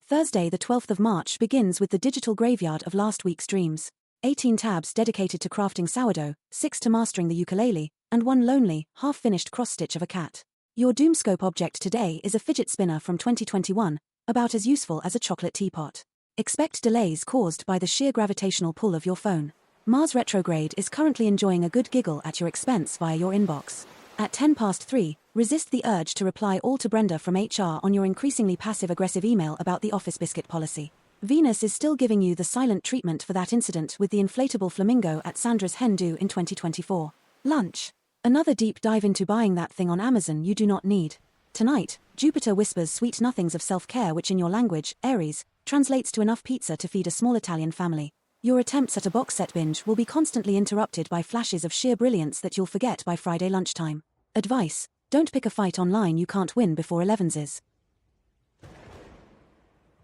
Thursday, the 12th of March begins with the digital graveyard of last week's dreams. 18 tabs dedicated to crafting sourdough, 6 to mastering the ukulele, and 1 lonely, half-finished cross-stitch of a cat. Your Doomscope object today is a fidget spinner from 2021, about as useful as a chocolate teapot. Expect delays caused by the sheer gravitational pull of your phone. Mars retrograde is currently enjoying a good giggle at your expense via your inbox. At 3:10, resist the urge to reply all to Brenda from HR on your increasingly passive-aggressive email about the office biscuit policy. Venus is still giving you the silent treatment for that incident with the inflatable flamingo at Sandra's hen do in 2024. Lunch. Another deep dive into buying that thing on Amazon you do not need. Tonight, Jupiter whispers sweet nothings of self-care which in your language, Aries, translates to enough pizza to feed a small Italian family. Your attempts at a box set binge will be constantly interrupted by flashes of sheer brilliance that you'll forget by Friday lunchtime. Advice: don't pick a fight online you can't win before 11s.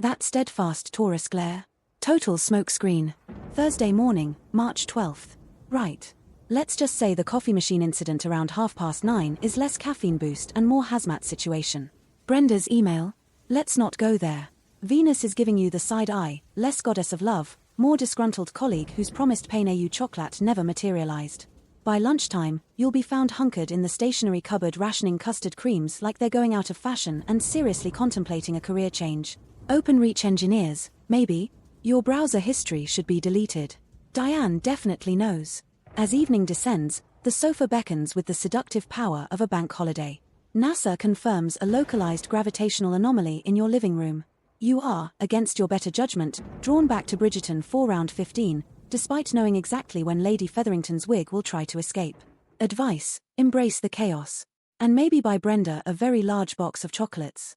That steadfast Taurus glare. Total smokescreen. Thursday morning, March 12th. Right. Let's just say the coffee machine incident around 9:30 is less caffeine boost and more hazmat situation. Brenda's email? Let's not go there. Venus is giving you the side eye, less goddess of love, more disgruntled colleague whose promised pain au chocolate never materialized. By lunchtime, you'll be found hunkered in the stationery cupboard rationing custard creams like they're going out of fashion and seriously contemplating a career change. OpenReach engineers, maybe? Your browser history should be deleted. Diane definitely knows. As evening descends, the sofa beckons with the seductive power of a bank holiday. NASA confirms a localized gravitational anomaly in your living room. You are, against your better judgment, drawn back to Bridgerton for round 15, despite knowing exactly when Lady Featherington's wig will try to escape. Advice: embrace the chaos. And maybe buy Brenda a very large box of chocolates.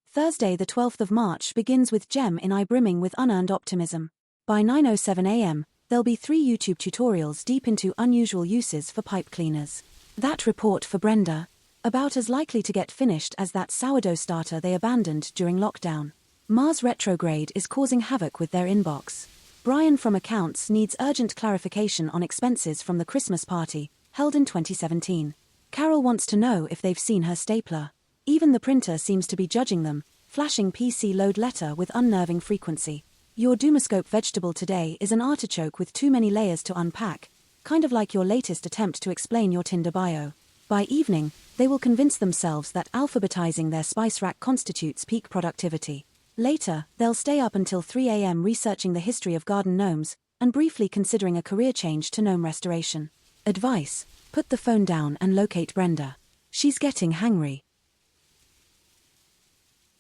Thursday, the 12th of March begins with Gem in eye brimming with unearned optimism. By 9:07 a.m., there'll be 3 YouTube tutorials deep into unusual uses for pipe cleaners. That report for Brenda? About as likely to get finished as that sourdough starter they abandoned during lockdown. Mars retrograde is causing havoc with their inbox. Brian from accounts needs urgent clarification on expenses from the Christmas party, held in 2017. Carol wants to know if they've seen her stapler. Even the printer seems to be judging them, flashing PC load letter with unnerving frequency. Your Doomoscope vegetable today is an artichoke with too many layers to unpack, kind of like your latest attempt to explain your Tinder bio. By evening, they will convince themselves that alphabetizing their spice rack constitutes peak productivity. Later, they'll stay up until 3 a.m. researching the history of garden gnomes, and briefly considering a career change to gnome restoration. Advice: put the phone down and locate Brenda. She's getting hangry.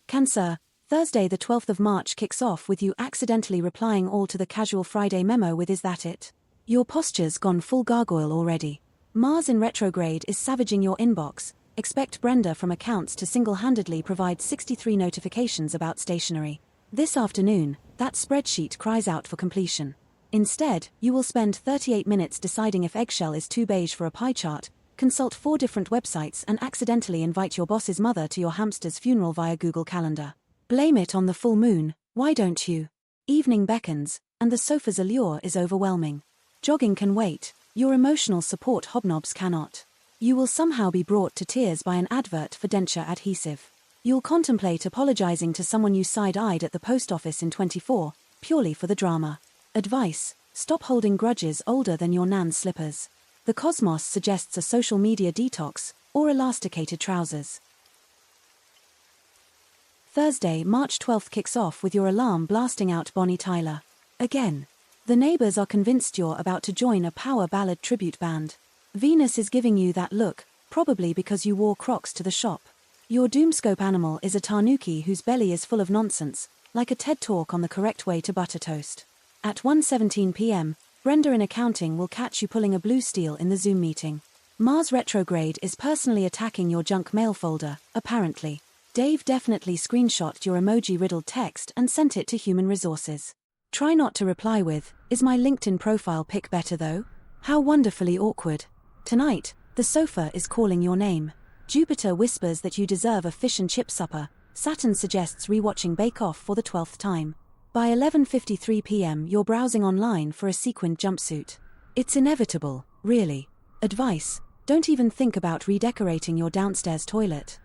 Cancer. Thursday the 12th of March kicks off with you accidentally replying all to the casual Friday memo with "Is that it?" Your posture's gone full gargoyle already. Mars in retrograde is savaging your inbox. Expect Brenda from accounts to single-handedly provide 63 notifications about stationery. This afternoon, that spreadsheet cries out for completion. Instead, you will spend 38 minutes deciding if eggshell is too beige for a pie chart, consult 4 different websites and accidentally invite your boss's mother to your hamster's funeral via Google Calendar. Blame it on the full moon, why don't you? Evening beckons, and the sofa's allure is overwhelming. Jogging can wait, your emotional support hobnobs cannot. You will somehow be brought to tears by an advert for denture adhesive. You'll contemplate apologizing to someone you side-eyed at the post office in 24, purely for the drama. Advice: stop holding grudges older than your nan's slippers. The cosmos suggests a social media detox, or elasticated trousers. Thursday, March 12th kicks off with your alarm blasting out Bonnie Tyler. Again. The neighbors are convinced you're about to join a power ballad tribute band. Venus is giving you that look, probably because you wore Crocs to the shop. Your Doomscope animal is a tanuki whose belly is full of nonsense, like a TED talk on the correct way to butter toast. At 1:17 p.m., Brenda in accounting will catch you pulling a blue steel in the Zoom meeting. Mars retrograde is personally attacking your junk mail folder, apparently. Dave definitely screenshot your emoji-riddled text and sent it to Human Resources. Try not to reply with, "Is my LinkedIn profile pic better though?" How wonderfully awkward. Tonight, the sofa is calling your name. Jupiter whispers that you deserve a fish and chip supper. Saturn suggests rewatching Bake Off for the 12th time. By 11:53 p.m. you're browsing online for a sequined jumpsuit. It's inevitable, really. Advice: don't even think about redecorating your downstairs toilet.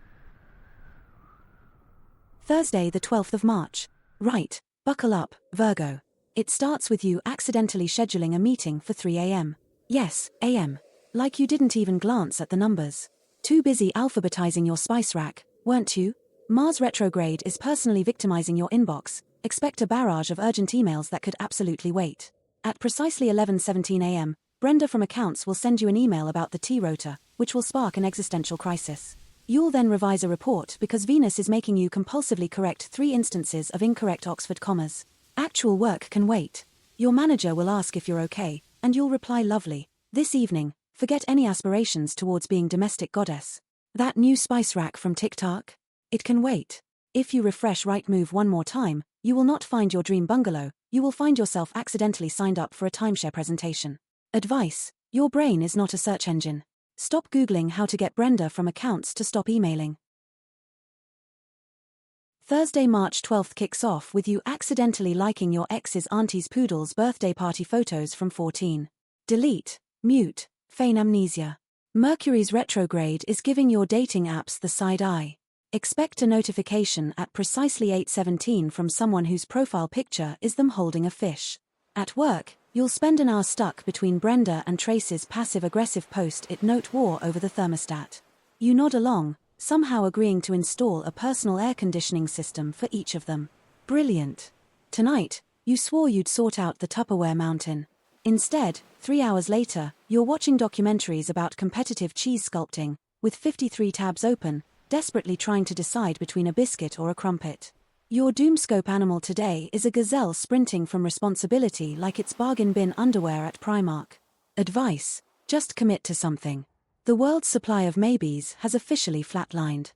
Thursday, the 12th of March. Right, buckle up, Virgo. It starts with you accidentally scheduling a meeting for 3 a.m. Yes, a.m. Like you didn't even glance at the numbers. Too busy alphabetizing your spice rack, weren't you? Mars retrograde is personally victimizing your inbox. Expect a barrage of urgent emails that could absolutely wait. At precisely 11:17 a.m., Brenda from accounts will send you an email about the T-rota, which will spark an existential crisis. You'll then revise a report because Venus is making you compulsively correct 3 instances of incorrect Oxford commas. Actual work can wait. Your manager will ask if you're okay, and you'll reply lovely. This evening, forget any aspirations towards being domestic goddess. That new spice rack from TikTok? It can wait. If you refresh Rightmove one more time, you will not find your dream bungalow, you will find yourself accidentally signed up for a timeshare presentation. Advice: your brain is not a search engine. Stop Googling how to get Brenda from accounts to stop emailing. Thursday, March 12th kicks off with you accidentally liking your ex's auntie's poodle's birthday party photos from 14. Delete, mute, feign amnesia. Mercury's retrograde is giving your dating apps the side eye. Expect a notification at precisely 8:17 from someone whose profile picture is them holding a fish. At work, you'll spend an hour stuck between Brenda and Trace's passive-aggressive post-it note war over the thermostat. You nod along, somehow agreeing to install a personal air conditioning system for each of them. Brilliant. Tonight, you swore you'd sort out the Tupperware mountain. Instead, 3 hours later, you're watching documentaries about competitive cheese sculpting, with 53 tabs open, desperately trying to decide between a biscuit or a crumpet. Your doomscope animal today is a gazelle sprinting from responsibility like it's bargain bin underwear at Primark. Advice: just commit to something. The world's supply of maybes has officially flatlined.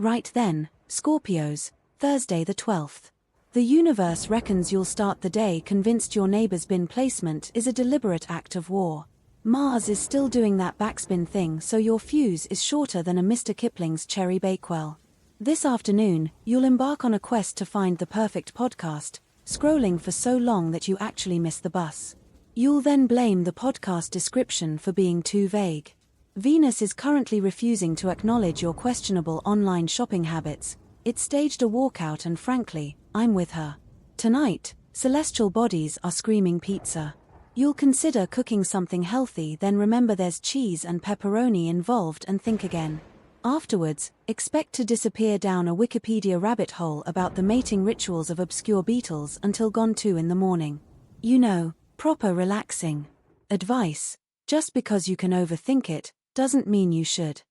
Right then, Scorpios, Thursday the 12th. The universe reckons you'll start the day convinced your neighbor's bin placement is a deliberate act of war. Mars is still doing that backspin thing, so your fuse is shorter than a Mr. Kipling's Cherry Bakewell. This afternoon, you'll embark on a quest to find the perfect podcast, scrolling for so long that you actually miss the bus. You'll then blame the podcast description for being too vague. Venus is currently refusing to acknowledge your questionable online shopping habits. It staged a walkout and frankly, I'm with her. Tonight, celestial bodies are screaming pizza. You'll consider cooking something healthy, then remember there's cheese and pepperoni involved and think again. Afterwards, expect to disappear down a Wikipedia rabbit hole about the mating rituals of obscure beetles until gone 2 in the morning. You know, proper relaxing. Advice: just because you can overthink it, doesn't mean you should.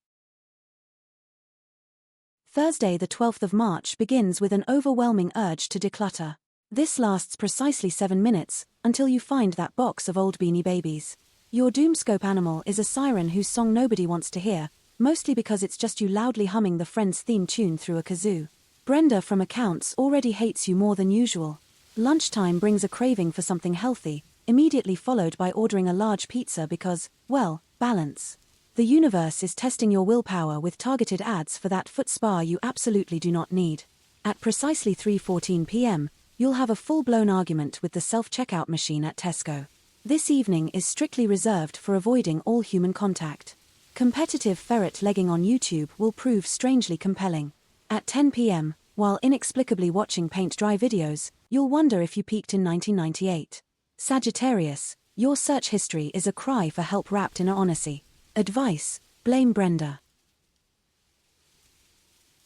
Thursday the 12th of March begins with an overwhelming urge to declutter. This lasts precisely 7 minutes, until you find that box of old Beanie Babies. Your doomscope animal is a siren whose song nobody wants to hear, mostly because it's just you loudly humming the Friends theme tune through a kazoo. Brenda from accounts already hates you more than usual. Lunchtime brings a craving for something healthy, immediately followed by ordering a large pizza because, well, balance. The universe is testing your willpower with targeted ads for that foot spa you absolutely do not need. At precisely 3:14 p.m., you'll have a full-blown argument with the self-checkout machine at Tesco. This evening is strictly reserved for avoiding all human contact. Competitive ferret legging on YouTube will prove strangely compelling. At 10 p.m., while inexplicably watching paint-dry videos, you'll wonder if you peaked in 1998. Sagittarius, your search history is a cry for help wrapped in a Odyssey. Advice: blame Brenda.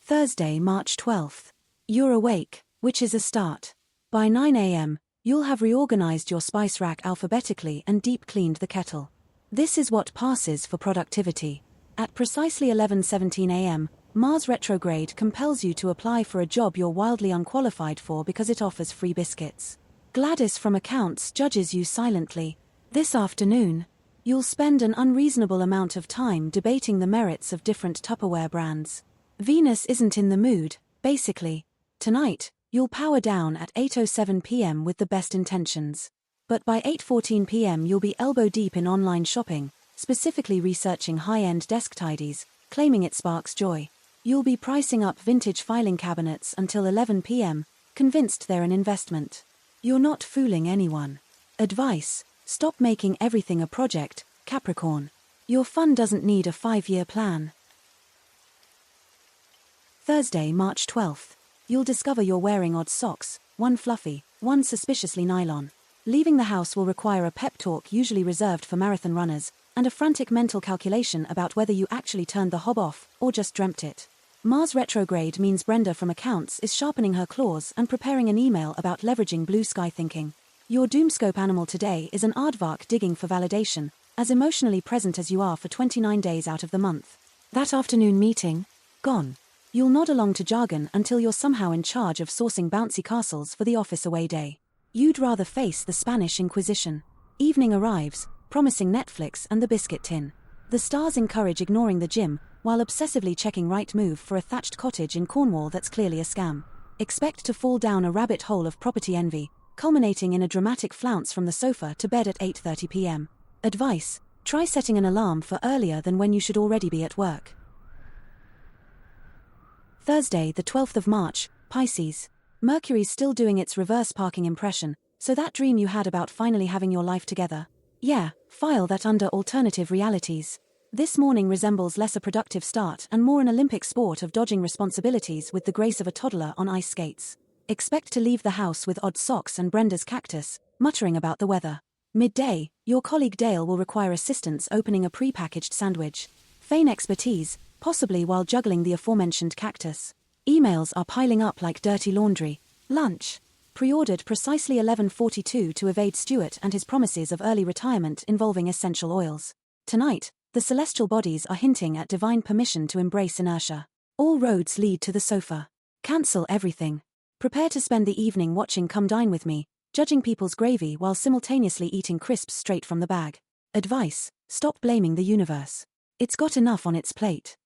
Thursday, March 12th. You're awake, which is a start. By 9 a.m., you'll have reorganized your spice rack alphabetically and deep-cleaned the kettle. This is what passes for productivity. At precisely 11:17 a.m., Mars retrograde compels you to apply for a job you're wildly unqualified for because it offers free biscuits. Gladys from accounts judges you silently. This afternoon, you'll spend an unreasonable amount of time debating the merits of different Tupperware brands. Venus isn't in the mood, basically. Tonight, you'll power down at 8:07 p.m. with the best intentions. But by 8:14 p.m. you'll be elbow-deep in online shopping, specifically researching high-end desk tidies, claiming it sparks joy. You'll be pricing up vintage filing cabinets until 11 p.m., convinced they're an investment. You're not fooling anyone. Advice: stop making everything a project, Capricorn. Your fun doesn't need a 5-year plan. Thursday, March 12th. You'll discover you're wearing odd socks, one fluffy, one suspiciously nylon. Leaving the house will require a pep talk usually reserved for marathon runners, and a frantic mental calculation about whether you actually turned the hob off or just dreamt it. Mars retrograde means Brenda from accounts is sharpening her claws and preparing an email about leveraging blue sky thinking. Your Doomoscope animal today is an aardvark digging for validation, as emotionally present as you are for 29 days out of the month. That afternoon meeting? Gone. You'll nod along to jargon until you're somehow in charge of sourcing bouncy castles for the office away day. You'd rather face the Spanish Inquisition. Evening arrives, promising Netflix and the biscuit tin. The stars encourage ignoring the gym, while obsessively checking right move for a thatched cottage in Cornwall that's clearly a scam. Expect to fall down a rabbit hole of property envy, culminating in a dramatic flounce from the sofa to bed at 8:30 p.m. Advice: try setting an alarm for earlier than when you should already be at work. Thursday, the 12th of March, Pisces. Mercury's still doing its reverse parking impression, so that dream you had about finally having your life together? Yeah, file that under alternative realities. This morning resembles less a productive start and more an Olympic sport of dodging responsibilities with the grace of a toddler on ice skates. Expect to leave the house with odd socks and Brenda's cactus, muttering about the weather. Midday, your colleague Dale will require assistance opening a pre-packaged sandwich. Feign expertise, possibly while juggling the aforementioned cactus. Emails are piling up like dirty laundry. Lunch. Pre-ordered precisely 11:42 to evade Stuart and his promises of early retirement involving essential oils. Tonight, the celestial bodies are hinting at divine permission to embrace inertia. All roads lead to the sofa. Cancel everything. Prepare to spend the evening watching Come Dine With Me, judging people's gravy while simultaneously eating crisps straight from the bag. Advice: stop blaming the universe. It's got enough on its plate.